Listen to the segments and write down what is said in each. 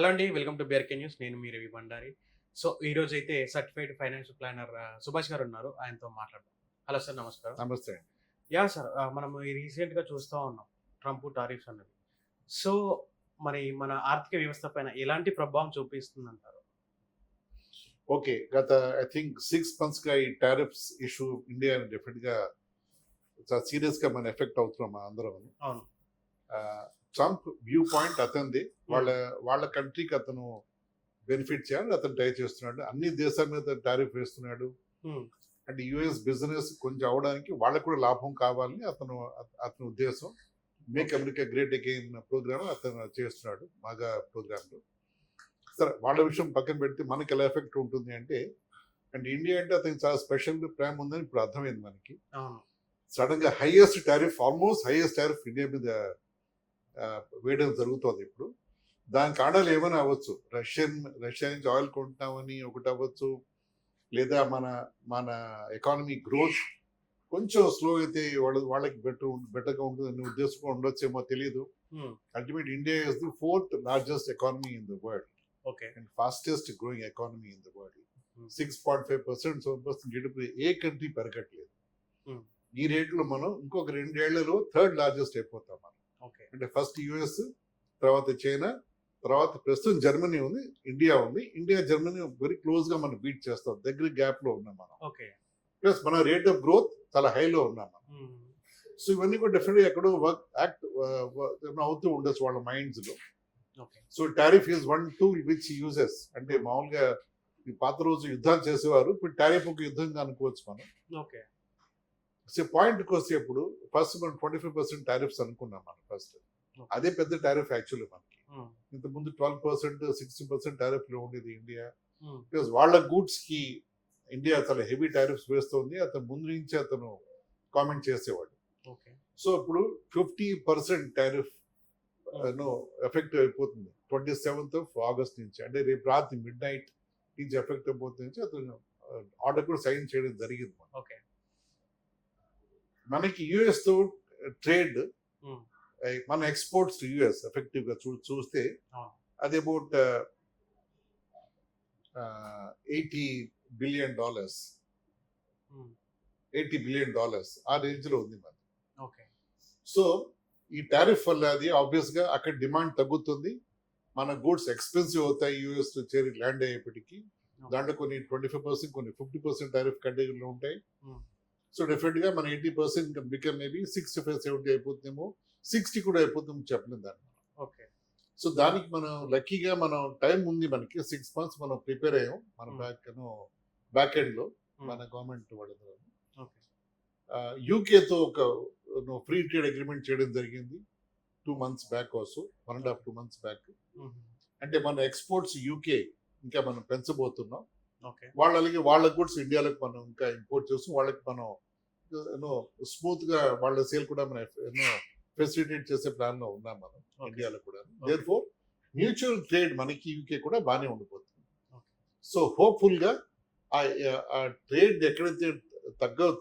Hello అండి. Welcome to BRK news. నేను మీ Ravi Bandari. So, ఈరోజైతే సర్టిఫైడ్ ఫైనాన్షియల్ ప్లానర్ సుభాష్ గారున్నారు. ఆయనతో మాట్లాడదాం. హలో సార్, నమస్కారం. నమస్తే అండి. యాహ్! సార్, మనం ఈ రీసెంట్‌గా చూస్తా ఉన్నాం. ట్రంప్ టారిఫ్స్ అన్నది. సో, మరి మన ఆర్థిక వ్యవస్థ పైన ఎలాంటి ప్రభావం చూపిస్తుందంటారు? ఓకే. గత ఐ థింక్ 6 మంత్స్‌గా ఈ టారిఫ్స్ ఇష్యూ ఇండియాని డెఫినిట్‌గా చాలా సీరియస్‌గా మనం ఎఫెక్ట్ అవుతున్నాం అందరం. అవును. ట్రంప్ వ్యూ పాయింట్ అతనిది. వాళ్ళ కంట్రీకి అతను బెనిఫిట్ చేయాలని అతను ట్రై చేస్తున్నాడు. అన్ని దేశాల మీద టారిఫ్ వేస్తున్నాడు. హ్మ్. అంటే యూఎస్ బిజినెస్ కొంచెం అవడానికి వాళ్ళకు కూడా లాభం కావాలని అతని ఉద్దేశం. Make America great again program అతను చేస్తున్నాడు. బాగా ప్రోగ్రామ్లో. సరే, వాళ్ళ విషయం పక్కన పెడితే మనకి ఎలా ఎఫెక్ట్ ఉంటుంది అంటే ఇండియా అంటే అతనికి చాలా స్పెషల్ ప్రేమ ఉందని ఇప్పుడు అర్థమైంది మనకి. అవును. సడన్ గా ఆల్మోస్ట్ హైయెస్ట్ టారిఫ్ ఇండియా మీద వేయడం జరుగుతుంది ఇప్పుడు. దాని కారణాలు ఏమైనా అవ్వచ్చు. రష్యా నుంచి ఆయిల్ కొంటున్నామని ఒకటి అవ్వచ్చు, లేదా మన మన ఎకానమీ గ్రోత్ కొంచెం స్లో అయితే వాళ్ళకి బెటర్గా ఉంటుందని ఉద్దేశం ఉండొచ్చేమో తెలియదు. Ultimate India is the 4th largest economy in the world okay. And fastest growing economy in the world. 6.5%, 7% GDP ఏ కంట్రీ పెరగట్లేదు. ఈ రేట్లో మనం ఇంకొక 2 ఏళ్లలో 3rd లార్జెస్ట్ అయిపోతాం మనం. ఓకే. అంటే ఫస్ట్ యుఎస్, తర్వాత చైనా, తర్వాత ప్రస్తుతం జర్మనీ ఉంది, ఇండియా ఉంది. ఇండియా జర్మనీ వెరీ క్లోజ్ గా మనం బీట్ చేస్తాం. దగ్గర గ్యాప్ లో ఉన్నాం మనం. ఓకే. ప్లస్ మన రేట్ ఆఫ్ గ్రోత్ చాలా హైలో ఉన్నాం మనం. సో ఇవన్నీ కూడా డెఫినెట్గా ఎక్కడో యాక్ట్ అవుతూ ఉండొచ్చు వాళ్ళ మైండ్స్ లో. Okay. So tariff is one tool which uses. అంటే మామూలుగా ఈ పాత రోజు యుద్ధాలు చేసేవారు, ఇప్పుడు టారిఫ్ ఒక యుద్ధంగా అనుకోవచ్చు మనం. ఓకే. సో పాయింట్కి వస్తే ఇప్పుడు ఫస్ట్ మనం 25% టారిఫ్స్ అనుకున్నాం మనం ఫస్ట్. అదే పెద్ద టారిఫ్ యాక్చువల్లీ మనకి. ఇంతకుముందు 12%, 60% టారిఫ్ లో ఉండేది ఇండియా. బికాస్ వాళ్ళ గూడ్స్ కి ఇండియా చాలా హెవీ టారిఫ్స్ వేస్తుంది. అతను ముందు నుంచి అతను కామెంట్ చేసేవాడు. సో ఇప్పుడు 50% టారిఫ్ ఎఫెక్ట్ అయిపోతుంది 27th ఆగస్ట్ నుంచి. అంటే రేపు రాత్రి మిడ్-నైట్ నుంచి ఎఫెక్ట్ అయిపోతుంది నుంచి అతను ఆర్డర్ కూడా సైన్ చేయడం జరిగింది. ఓకే. మనకి యుఎస్ తో ట్రేడ్, మన ఎక్స్పోర్ట్స్ టు యుఎస్ ఎఫెక్టివ్ గా చూస్తే అది అబౌట్ $80 billion. $80 billion ఆ రేంజ్ లో ఉంది మనకి. సో ఈ టారిఫ్ వల్ల అది ఆబ్వియస్ గా అక్కడ డిమాండ్ తగ్గుతుంది. మన గూడ్స్ ఎక్స్పెన్సివ్ అవుతాయి యుఎస్ చేరి ల్యాండ్ అయ్యేప్పటికీ. దాంట్లో కొన్ని 25%, కొన్ని 50% టారిఫ్ కేటగిరీలో ఉంటాయి. సో డెఫినెట్ గా మన 80% బికమ్ మేబీ 65-70 అయిపోతుందేమో, 60 కూడా అయిపోతుంది చెప్పలేదు దాన్ని. ఓకే. సో దానికి మనం లక్కీగా మనం టైం ఉంది మనకి. 6 months మనం ప్రిపేర్ అయ్యాం మన బ్యాక్ ఎండ్ లో మన గవర్నమెంట్ వాళ్ళతో. యూకేతో ఒక ఫ్రీ ట్రేడ్ అగ్రిమెంట్ చేయడం జరిగింది 2 months back, also 1.5-2 months back. అంటే మన ఎక్స్పోర్ట్స్ యూకే ఇంకా మనం పెంచబోతున్నాం. అలాగే వాళ్ళ గూడ్స్ ఇండియాలోకి మనం ఇంకా ఇంపోర్ట్ చేస్తాం. వాళ్ళకి మనం స్మూత్ గా వాళ్ళ సేల్ కూడా మనం ఫెసిలిటేట్ చేసే ప్లాన్ లో ఉన్నాం మనం ఇండియాలో కూడా. దేర్ఫోర్ మ్యూచువల్ ట్రేడ్ మనకి యూకే కూడా బాగానే ఉండిపోతుంది. సో హోప్ఫుల్ గా ఆ ట్రేడ్ ఎక్కడైతే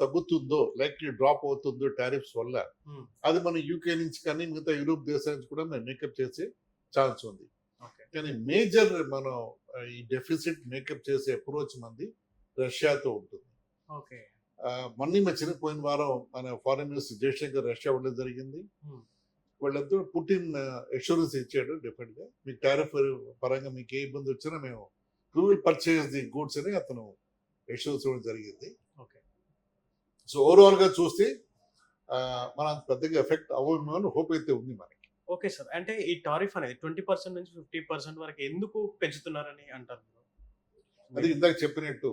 తగ్గుతుందో, లైక్లీ డ్రాప్ అవుతుందో టారిఫ్స్ వల్ల, అది మన యూకే నుంచి కానీ మిగతా యూరోప్ దేశాల నుంచి కూడా మనం మేకప్ చేసే ఛాన్స్ ఉంది. కానీ మేజర్ మనం ఈ డెఫిసిట్ మేకప్ చేసే అప్రోచ్ మంది రష్యాతో ఉంటుంది. మొన్న చిన్నపోయిన వారం మన ఫారెన్ మినిస్టర్ జయశంకర్ రష్యా వెళ్ళడం జరిగింది. వాళ్ళంతా పుటిన్ అష్యూరెన్స్ ఇచ్చాడు, డెఫినెట్ గా మీకు టారిఫ్ పరంగా మీకు ఏ ఇబ్బంది వచ్చినా మేము విల్ పర్చేస్ ది గూడ్స్ అని అతను అష్యూరెన్స్ ఇవ్వడం జరిగింది. సో ఓవరాల్ గా చూస్తే మనం పెద్దగా ఎఫెక్ట్ అవ్వమో అని హోప్ అయితే ఉంది మనకి. Okay sir. అంటే ఈ టారిఫ్ అనేది 20% నుంచి 50% వరకు ఎందుకు పెంచుతున్నారని అంటారు? అది ఇందాక చెప్పినట్టు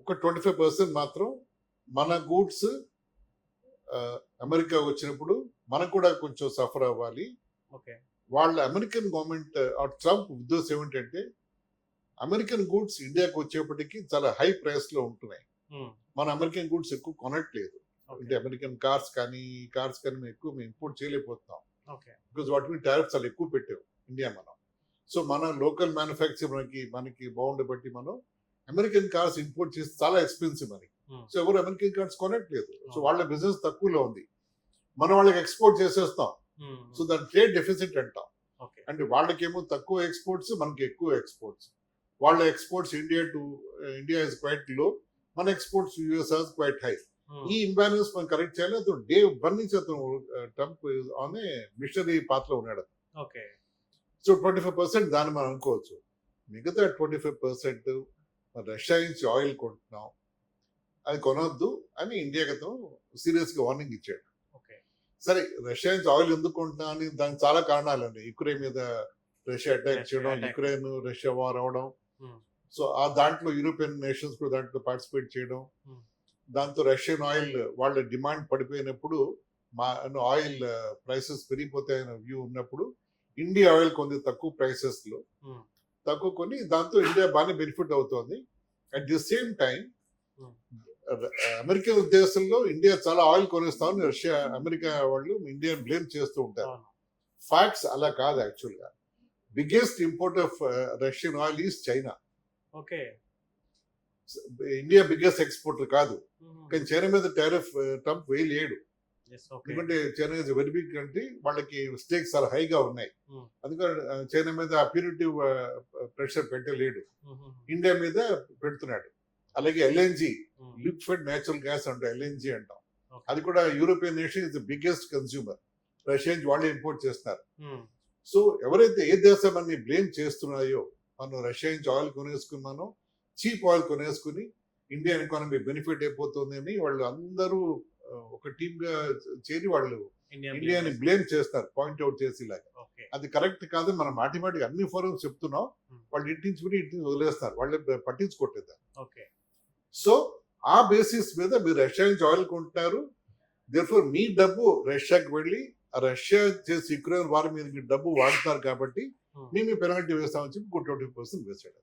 ఒక 25% మాత్రం మన గూడ్స్ అమెరికా వచ్చినప్పుడు మనకు కూడా కొంచెం సఫర్ అవ్వాలి. వాళ్ళ అమెరికన్ గవర్నమెంట్ ట్రంప్ ఉద్దేశం ఏమిటంటే అమెరికన్ గూడ్స్ ఇండియాకి వచ్చేప్పటికి చాలా హై ప్రైస్ లో ఉంటున్నాయి. మన అమెరికన్ గూడ్స్ ఎక్కువ కొనట్లేదు. అంటే అమెరికన్ కార్స్ కానీ మేము ఎక్కువ ఇంపోర్ట్ చేయలేకపోతున్నాం. బికాజ్ వాటి మీద టారిఫ్స్ చాలా ఎక్కువ పెట్టాం ఇండియా మనం. సో మన లోకల్ మ్యానుఫ్యాక్చర్ మనకి బాగుండే బట్టి మనం అమెరికన్ కార్స్ ఇంపోర్ట్ చేసి చాలా ఎక్స్పెన్సివ్ మనకి. సో ఎవరు అమెరికన్ కార్స్ కొనట్లేదు. సో వాళ్ళ బిజినెస్ తక్కువలో ఉంది, మనం వాళ్ళకి ఎక్స్పోర్ట్ చేసేస్తాం. సో దాని ట్రేడ్ డెఫిసిట్ అంటాం. ఓకే. అంటే వాళ్ళకేమో తక్కువ ఎక్స్పోర్ట్స్, మనకి ఎక్కువ ఎక్స్పోర్ట్స్. వాళ్ళ exports India is quite low, మన exports US are quite high. ఈ ఇంబ్యాలెన్స్ మనం కరెక్ట్ చేయాలి. అతను డే 1 నుంచి అతను ట్రంప్ అనే మిషనరీ పాత్రలో ఉన్నాడు. ఓకే. సో 25% దాన్ని మనం అనుకోవచ్చు. మిగతా 25% రష్యా నుంచి ఆయిల్ కొంటున్నాం, అది కొనొద్దు అని ఇండియాకి అతను సీరియస్ గా వార్నింగ్ ఇచ్చాడు. ఓకే. సరే, రష్యా నుంచి ఆయిల్ ఎందుకు కొంటున్నాం అని దానికి చాలా కారణాలండి. యుక్రెయిన్ మీద రష్యా అటాక్ చేయడం, యుక్రెయిన్ రష్యా వార్ అవడం, సో ఆ దాంట్లో యూరోపియన్ నేషన్స్ కూడా దాంట్లో పార్టిసిపేట్ చేయడం, దాంతో రష్యన్ ఆయిల్ వాళ్ళ డిమాండ్ పడిపోయినప్పుడు ఆయిల్ ప్రైసెస్ పెరిగిపోతాయన్న వ్యూ ఉన్నప్పుడు ఇండియా ఆయిల్ కొంత తక్కువ ప్రైసెస్ లో తక్కువ కొని దాంతో ఇండియా బాగానే బెనిఫిట్ అవుతోంది. At the same time America ఉద్దేశంలో ఇండియా చాలా ఆయిల్ కొనేస్తామని అమెరికా వాళ్ళు ఇండియాని బ్లేమ్ చేస్తూ ఉంటారు. ఫ్యాక్ట్స్ అలా కాదు. యాక్చువల్ గా biggest import of Russian oil is China. Okay. India biggest exporter కాదు. కానీ చైనా మీద టారిఫ్ ట్రంప్ వేయలేడు. ఎందుకంటే China is very big country, వాళ్ళకి స్టేక్స్ చాలా హైగా ఉన్నాయి. అందుకని చైనా మీద ప్యూరిటివ్ ప్రెషర్ పెట్టలేడు, ఇండియా మీద పెడుతున్నాడు. అలాగే ఎల్ఎన్జి, లిక్విడ్ న్యాచురల్ గ్యాస్ అంటాం, ఎల్ఎన్జి అంటాం, అది కూడా European nation is the biggest consumer. Russia నుంచి వాళ్ళే ఇంపోర్ట్ చేస్తున్నారు. సో ఎవరైతే ఏ దేశం అన్ని బ్లేమ్ చేస్తున్నాయో, మనం రష్యా నుంచి ఆయిల్ కొనేసుకున్నానో, చీప్ ఆయిల్ కొనేసుకుని ఇండియన్ ఎకానమీ బెనిఫిట్ అయిపోతుంది అని వాళ్ళు అందరూ ఒక టీమ్ గా చేరి వాళ్ళు ఇండియాని బ్లేమ్ చేస్తారు, పాయింట్అవుట్ చేసి ఇలాగా. అది కరెక్ట్ కాదు. మనం మాటిమాటికి అన్ని ఫోరమ్స్ చెప్తున్నాం, వాళ్ళు ఇంటించి వదిలేస్తారు, వాళ్ళు పట్టించుకోవట్లేదు. సో ఆ బేసిస్ మీద మీరు రష్యా నుంచి ఆయిల్ కొంటున్నారు, దేర్ఫోర్ మీ డబ్బు రష్యాకి వెళ్ళి రష్యా చేసి యుక్రెయిన్ వారి మీద మీ డబ్బు వాడుతున్నారు కాబట్టి మేము పెనాల్టీ వేస్తామని చెప్పి 20% వేసాడు.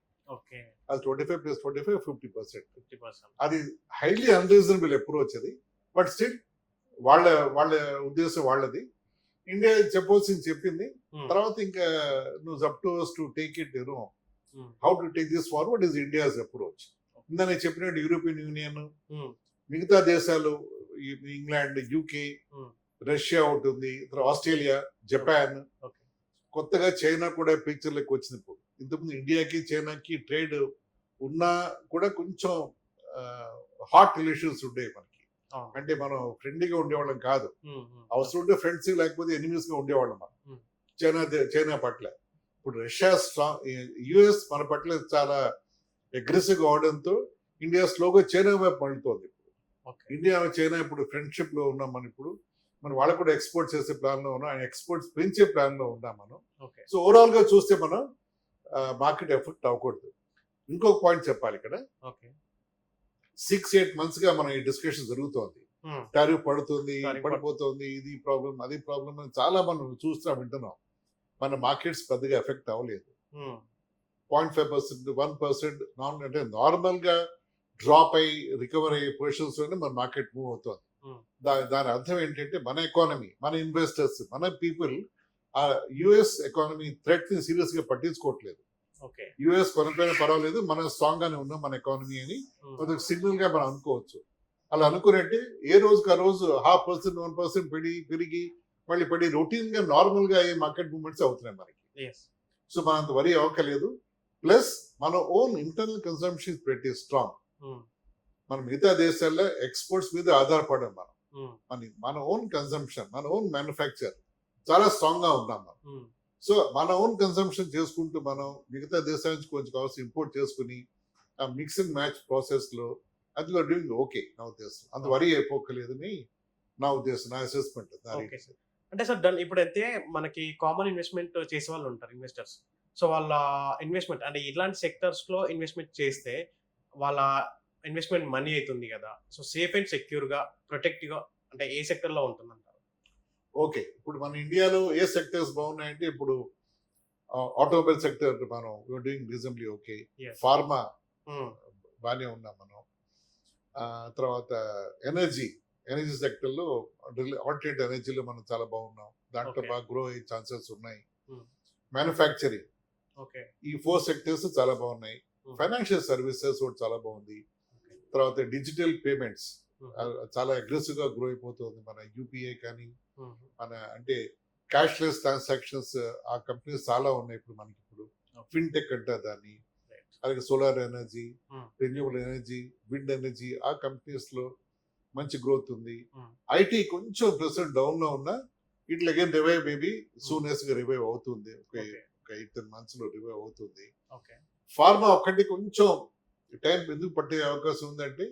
అది 25 + 25 50%. అది హైలీ అన్రీజనబుల్ అప్రోచ్ అది. బట్ స్టిల్ వాళ్ళ ఉద్దేశం వాళ్ళది. ఇండియా చెప్పాల్సింది చెప్పింది. తర్వాత ఇంకా నువ్వు up to us to take it, how to take this forward is India's approach. ఇందా నేను చెప్పినట్టు యూరోపియన్ యూనియన్, మిగతా దేశాలు, ఇంగ్లాండ్, యూకే, రష్యా ఉంటుంది, ఆస్ట్రేలియా, జపాన్, కొత్తగా చైనా కూడా పిక్చర్లోకి వచ్చినప్పుడు. ఇంతకుముందు ఇండియాకి చైనాకి ట్రేడ్ ఉన్నా కూడా కొంచెం హాట్ రిలేషన్స్ ఉండేవి మనకి. అంటే మనం ఫ్రెండ్లీగా ఉండేవాళ్ళం కాదు. అవసరం ఉంటే ఫ్రెండ్స్, లేకపోతే ఎనిమీస్ గా ఉండేవాళ్ళం మనం చైనా పట్ల. ఇప్పుడు రష్యా యుఎస్ మన పట్ల చాలా అగ్రెసివ్ గా అవడంతో ఇండియా స్లోగా చైనా వైపు మళ్ళుతోంది. ఇండియా చైనా ఇప్పుడు ఫ్రెండ్షిప్ లో ఉన్నాం మనం. ఇప్పుడు మనం వాళ్ళకు కూడా ఎక్స్పోర్ట్ చేసే ప్లాన్ లో ఉన్నాం, ఎక్స్పోర్ట్స్ పెంచే ప్లాన్ లో ఉన్నాం మనం. సో ఓవరాల్ గా చూస్తే మనం మార్కెట్ ఎఫెక్ట్ అవ్వకూడదు. ఇంకొక పాయింట్ చెప్పాలి ఇక్కడ. 6-8 months గా మన ఈ డిస్కషన్ జరుగుతోంది. టారిఫ్ పడుతుంది, పడిపోతుంది, ఇది ప్రాబ్లం, అది ప్రాబ్లం అని చాలా మనం చూస్తున్నాం, వింటున్నాం. మన మార్కెట్స్ పెద్దగా ఎఫెక్ట్ అవ్వలేదు. 0.5%, 1% అంటే నార్మల్ గా డ్రాప్ అయ్యి రికవర్ అయ్యే పొజిషన్స్ లోనే మన మార్కెట్ మూవ్ అవుతుంది. దాని అర్థం ఏంటంటే మన ఎకానమీ, మన ఇన్వెస్టర్స్, మన పీపుల్ ఆ యుఎస్ ఎకానమీ థ్రెట్ ని సీరియస్ గా పట్టించుకోవట్లేదు. యుఎస్ కొనకపోయినా పర్వాలేదు, మనం స్ట్రాంగ్ గానే ఉన్నాం మన ఎకానమీ అని ఒక సిగ్నల్ గా మనం అనుకోవచ్చు. అలా అనుకున్నట్టే ఏ రోజుకి ఆ రోజు 0.5%, 1% పెరిగి మళ్ళీ పడి రొటీన్ గా నార్మల్ గా మార్కెట్ మూవ్మెంట్స్ అవుతున్నాయి మనకి. సో మనం అంత వరీ అవ్వకలేదు. ప్లస్ మన ఓన్ ఇంటర్నల్ కన్సంప్షన్ పెట్టి స్ట్రాంగ్. మన మిగతా దేశాల్లో ఎక్స్పోర్ట్స్ మీద ఆధారపడం మనం. మన ఓన్ కన్సంప్షన్, మన ఓన్ మ్యానుఫ్యాక్చర్ చాలా స్ట్రాంగ్ గా ఉన్నాం మనం. సో మన ఓన్ కన్సంప్షన్ చేసుకుంటూ మనం మిగతా దేశాల నుంచి కొంచెం కావాల్సి ఇంపోర్ట్ చేసుకుని ఆ మిక్స్ అండ్ మ్యాచ్ ప్రాసెస్ లో అందులో డూయింగ్ ఓకే నా ఉద్దేశం. అంత వరీ అయిపోకలేదని నా ఉద్దేశం, నా అసెస్మెంట్. అంటే సార్ ఇప్పుడైతే మనకి కామన్ ఇన్వెస్ట్మెంట్ చేసే వాళ్ళు ఉంటారు, ఇన్వెస్టర్స్. సో వాళ్ళ ఇన్వెస్ట్మెంట్ అంటే ఇలాంటి సెక్టర్స్ లో ఇన్వెస్ట్మెంట్ చేస్తే వాళ్ళ ఇన్వెస్ట్మెంట్ మనీ అవుతుంది కదా. సో సేఫ్ అండ్ సెక్యూర్ గా, ప్రొటెక్టివ్ గా అంటే ఏ సెక్టర్ లో ఉంటుందంటారు? ఓకే, ఇప్పుడు మన ఇండియాలో ఏ సెక్టర్స్ బాగున్నాయంటే ఇప్పుడు ఆటోమొబైల్ సెక్టర్ మనం డూయింగ్ రీజనబ్లీ ఓకే. ఫార్మా బాగానే ఉన్నాం మనం. తర్వాత ఎనర్జీ సెక్టర్ లో ఆల్టర్నేట్ ఎనర్జీలో మనం చాలా బాగున్నాం, దాంట్లో బాగా గ్రో అయ్యే ఛాన్సెస్ ఉన్నాయి. మ్యానుఫ్యాక్చరింగ్, ఈ 4 సెక్టర్స్ చాలా బాగున్నాయి. ఫైనాన్షియల్ సర్వీసెస్ కూడా చాలా బాగుంది. తర్వాత డిజిటల్ పేమెంట్స్ చాలా అగ్రెసివ్ గా గ్రో అయిపోతుంది. మన యూపీఐ కానీ మన అంటే క్యాష్లెస్ ట్రాన్సాక్షన్స్ ఆ కంపెనీస్ చాలా ఉన్నాయి ఇప్పుడు మనకి. ఇప్పుడు Okay. ఫిన్టెక్ అంటారు దాన్ని, Right. అలాగే solar energy, Hmm. Renewable energy, wind energy, ఆ కంపెనీస్ లో మంచి గ్రోత్ ఉంది. Hmm. ఐటీ కొంచెం ప్రెసెంట్ డౌన్ లో ఉన్నా ఇట్లా అగైన్ రివైవ్ మేబీ సూనెస్ గా రివైవ్ అవుతుంది. ఒక Okay. 8-10 months లో రివైవ్ అవుతుంది. Okay. ఫార్మా ఒక్కటి కొంచెం టైం ఎందుకు పట్టే అవకాశం ఉందంటే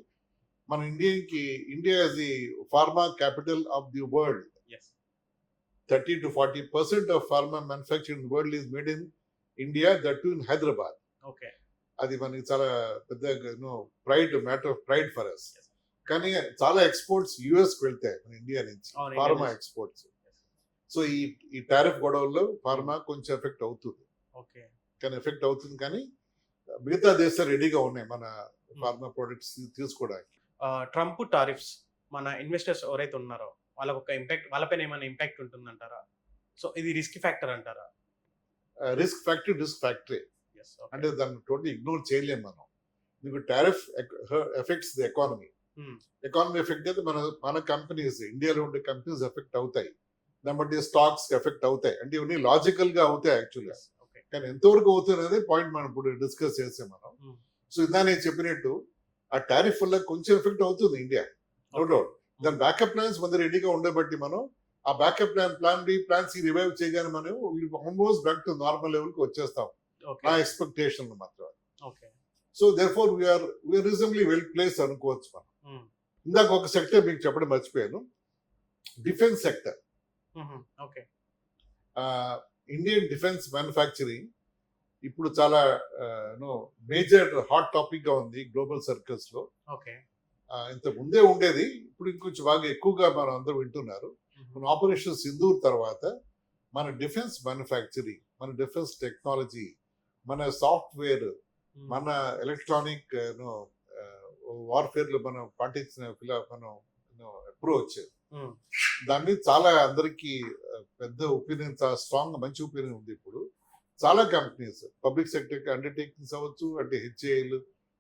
మన India is the pharma capital of the world. Yes. 30 to 40% of pharma manufacturing in the world is made in India, that too in Hyderabad. Okay. అది మనకి చాలా పెద్ద matter of pride for us. Yes. కానీ చాలా exports US కి వెళ్తాయి మన India నుంచి, అవును, ఫార్మా India నుంచి. ఎక్స్పోర్ట్స్. సో ఈ టారిఫ్ గొడవల్లో ఫార్మా కొంచెం ఎఫెక్ట్ అవుతుంది, Okay. కానీ ఎఫెక్ట్ అవుతుంది. కానీ మిగతా దేశాలు రెడీగా ఉన్నాయి మన ఫార్మా ప్రొడక్ట్స్ తీసుకోవడానికి. ట్రంప్ టారిఫ్స్ మన ఇన్వెస్టర్స్ ఎవరైతే ఉన్నారో వాళ్ళకి ఒక ఇంపాక్ట్, వాళ్ళపైన ఏమైనా ఇంపాక్ట్ ఉంటుందంటారా? సో ఇది రిస్క్ ఫ్యాక్టర్ అంటారా? Risk factory Yes. అంటే దాన్ని టోటల్ ఇగ్నోర్ చేయలేము మనం. మీకు tariff effects the economy. Hmm. Economy effect అయితే మన కంపెనీస్, ఇండియాలో ఉండే కంపెనీస్ ఎఫెక్ట్ అవుతాయి, దాన్ని బట్టి స్టాక్స్ ఎఫెక్ట్ అవుతాయి. అంటే ఇవన్నీ లాజికల్ గా అవుతాయి యాక్చువల్గా. Okay. కానీ ఎంతవరకు అవుతుంది అనేది పాయింట్ మనం ఇప్పుడు డిస్కస్ చేసాం మనం. Hmm. సో ఇందా నేను చెప్పినట్టు ఆ టారిఫ్ వల్ల కొంచెం ఎఫెక్ట్ అవుతుంది ఇండియా, నో Okay. డౌట్. దాని బ్యాకప్ ప్లాన్స్ మన రెడీగా ఉండబట్టి మనం ఆ backup plan B, plans revive చేయగానే మనం almost back to normal level కి వచ్చేస్తాం, Okay. నా ఎక్స్పెక్టేషన్ మాత్రం. Okay. So therefore we are reasonably well place అనుకోవచ్చు మనం. Hmm. ఇందాక ఒక సెక్టర్ మీకు చెప్పడం మర్చిపోయాను, defence sector. Mhm. Okay. Indian defence manufacturing ఇప్పుడు చాలా మేజర్ హాట్ టాపిక్ గా ఉంది గ్లోబల్ సర్కిల్స్ లో. Okay. ఇంత ముందే ఉండేది, ఇప్పుడు ఇంకొంచెం బాగా ఎక్కువగా మనం అందరూ వింటున్నారు. Mhm. మన ఆపరేషన్ సింధూర్ తర్వాత మన డిఫెన్స్ మ్యానుఫ్యాక్చరింగ్, మన డిఫెన్స్ టెక్నాలజీ, మన సాఫ్ట్వేర్, Hmm. మన ఎలక్ట్రానిక్ వార్ఫేర్ లో మనం పాటించిన మనం అప్రోచ్, Hmm. దాని మీద చాలా అందరికి పెద్ద ఒపీనియన్, చాలా స్ట్రాంగ్ మంచి ఒపీనియన్ ఉంది. ఇప్పుడు చాలా కంపెనీస్ పబ్లిక్ సెక్టర్ అండర్టేకింగ్స్ అవ్వచ్చు, అంటే హెచ్ఏఎల్,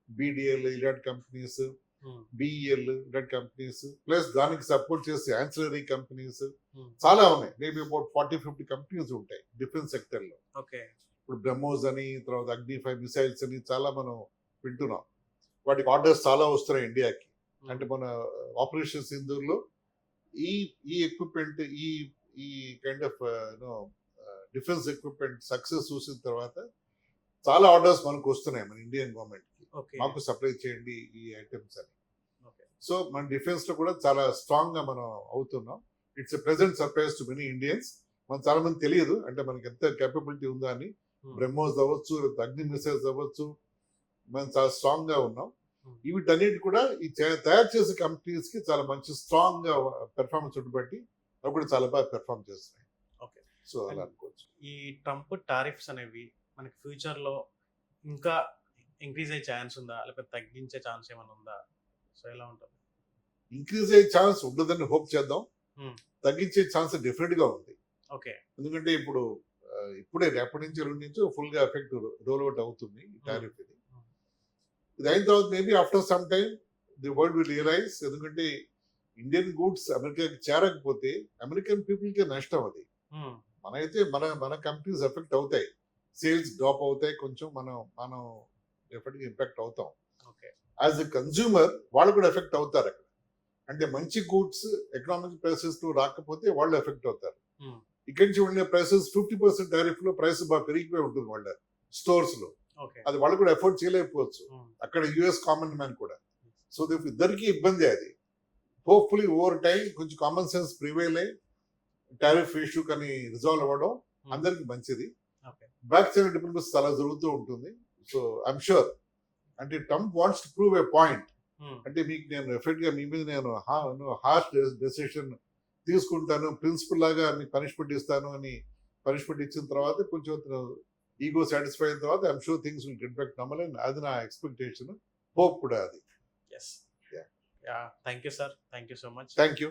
బీడిఎల్ ఇలాంటి కంపెనీస్, Hmm. బిఈఎల్ ఇలాంటి కంపెనీస్, ప్లస్ దానికి సపోర్ట్ చేసే యాన్సిలరీ కంపెనీస్ Hmm. చాలా ఉన్నాయి. మేబీ అబౌట్ 40-50 కంపెనీస్ ఉంటాయి డిఫెన్స్ సెక్టర్ లో. Okay. ఇప్పుడు బ్రహ్మోస్ అని, తర్వాత అగ్ని-5 మిసైల్స్ అని చాలా మనం వింటున్నాం. వాటికి ఆర్డర్స్ చాలా వస్తున్నాయి ఇండియాకి. Hmm. అంటే మన ఆపరేషన్ సింధూర్ లో ఈ ఎక్విప్మెంట్, ఈ kind of defence equipment success చూసిన తర్వాత చాలా ఆర్డర్స్ మనకు వస్తున్నాయి మన ఇండియన్ గవర్నమెంట్ కి, Okay. మాకు సప్లై చేయండి ఈ ఐటమ్స్ అని. Okay. సో మన డిఫెన్స్ లో కూడా చాలా స్ట్రాంగ్ గా మనం అవుతున్నాం. It's a present surprise to many Indians. మన చాలా మంది తెలియదు అంటే మనకి ఎంత కేపబిలిటీ ఉందా అని. Hmm. బ్రహ్మోస్ అవ్వచ్చు, అగ్ని మిసైల్స్ అవ్వచ్చు, మనం చాలా స్ట్రాంగ్ గా ఉన్నాం. Hmm. వీటన్నిటి కూడా ఈ తయారు చేసే కంపెనీస్ కి చాలా మంచి స్ట్రాంగ్ గా పెర్ఫార్మెన్స్ బట్టి అవి కూడా చాలా బాగా పెర్ఫార్మ్ చేస్తున్నాయి. Okay. సో అలా అనుకోవచ్చు. ఈ ట్రంప్ టారిఫ్స్ అనేవి మనకి ఫ్యూచర్ లో ఇంకా ఇంక్రీజ్ అయ్యే ఛాన్స్ ఉందా, లేకపోతే తగ్గించే ఛాన్స్ ఏమైనా ఉందా? సో ఎలా ఉంటుంది? ఇంక్రీజ్ అయ్యే ఛాన్స్ ఉండదని హోప్ చేద్దాం. Hmm. తగ్గించే ఛాన్స్ డెఫినెట్ గా ఉంది. Okay. ఎందుకంటే ఇప్పుడే రేపటి నుంచి ఎల్లుండి నుంచి ఫుల్ గా ఎఫెక్ట్ రోల్ అవుట్ అవుతుంది ఈ టారిఫ్. ఇది అయిన తర్వాత maybe after some time the world will realise. ఎందుకంటే ఇండియన్ గూడ్స్ అమెరికాకి చేరకపోతే అమెరికన్ పీపుల్ కి నష్టం అది. Hmm. మనైతే మన కంపెనీస్ ఎఫెక్ట్ అవుతాయి, సేల్స్ డ్రాప్ అవుతాయి, కొంచెం మనం డెఫినెట్ గా ఇంపాక్ట్ అవుతాం. Okay. యాజ్ ఎ కన్స్యూమర్ వాళ్ళు కూడా ఎఫెక్ట్ అవుతారు అక్కడ. అంటే మంచి గూడ్స్ ఎకనామిక్ ప్రైసెస్ లో రాకపోతే వాళ్ళు ఎఫెక్ట్ అవుతారు. Hmm. ఇక్కడి నుంచి ఉండే ప్రైసెస్ 50% టారిఫ్ లో ప్రైస్ బాగా పెరిగిపోయి ఉంటుంది వాళ్ళ స్టోర్స్ లో. Okay. అది వాళ్ళు కూడా ఎఫోర్డ్ చేయలేకపోవచ్చు, Hmm. అక్కడ యుఎస్ కామన్ మ్యాన్ కూడా. సో ఇద్దరికి ఇబ్బంది అది. హోప్ఫుల్లీ ఓవర్ టైం కొంచెం కామన్ సెన్స్ ప్రివైల్ అయ్యి టారిఫ్ ఇష్యూ కానీ రిజాల్వ్ అవ్వడం అందరికి మంచిది. Okay. బ్యాక్ సైడ్ డిప్లొమసీ చాలా జరుగుతూ ఉంటుంది. సో ఐఎమ్ షూర్, అంటే Trump wants to prove A point. Hmm. అంటే మీకు నేను ఎఫెక్ట్ గా మీ మీద నేను హార్ష్ డెసిషన్ తీసుకుంటాను, ప్రిన్సిపల్ లాగా మీకు పనిష్మెంట్ ఇస్తాను అని పనిష్మెంట్ ఇచ్చిన తర్వాత కొంచెం ఈగో సాటిస్ఫై అయిన తర్వాత I'm sure things will get back normal. అది నా ఎక్స్పెక్టేషన్, హోప్ కూడా అది. Yes. Yeah. Yeah. Thank you, sir. Thank you so much. Thank you.